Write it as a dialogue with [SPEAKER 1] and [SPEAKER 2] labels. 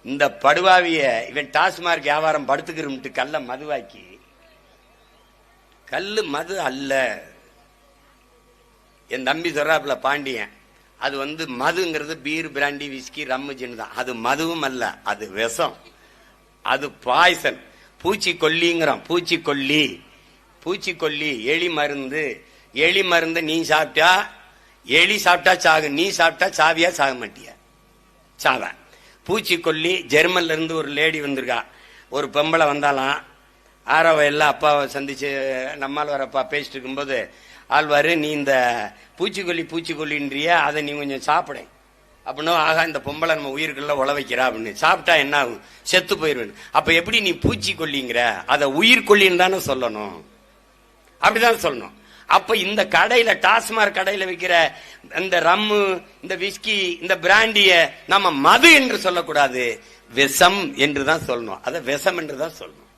[SPEAKER 1] இந்த படுவாவிய இவன் டாஸ்மார்க் வியாபாரம் படுத்துக்கிறோம்ட்டு கல்ல மதுவாக்கி, கல்லு மது அல்ல. என் தம்பி சொல்றாப்புல பாண்டியன், அது மதுங்கிறது beer brandy whisky rum gin தான். அது மதுவும் அல்ல, அது விஷம், அது பாய்சன், பூச்சிக்கொல்லிங்கிறான். பூச்சிக்கொல்லி, பூச்சிக்கொல்லி, எலி மருந்து. எலி மருந்து நீ சாப்பிட்டா, எலி சாப்பிட்டா சாகு, நீ சாப்பிட்டா சாவியா சாக மாட்டியா? சாவ. பூச்சிக்கொல்லி. ஜெர்மன்ல இருந்து ஒரு லேடி வந்திருக்கா. ஒரு பொம்பளை வந்தாலாம். ஆறாவ எல்லாம் அப்பாவை சந்திச்சு நம்மால் அப்பா பேசிட்டு இருக்கும்போது, ஆழ்வாரு நீ இந்த பூச்சிக்கொல்லின்றிய, அதை நீ கொஞ்சம் சாப்பிட அப்படின்னா, ஆகா இந்த பொம்பளை நம்ம உயிருக்குள்ள உழ வைக்கிறா அப்படின்னு. சாப்பிட்டா என்ன ஆகும்? செத்து போயிருவேன். அப்ப எப்படி நீ பூச்சிக்கொல்லிங்கிற? அதை உயிர்கொல்லின்னு தானே சொல்லணும், அப்படிதான் சொல்லணும். அப்ப இந்த கடையில, டாஸ்மார்க் கடையில விற்கிற இந்த ரம்மு, இந்த விஸ்கி, இந்த பிராண்டிய நம்ம மது என்று சொல்லக்கூடாது, விஷம் என்றுதான் சொல்லணும். அதை விஷம் என்றுதான் சொல்லணும்.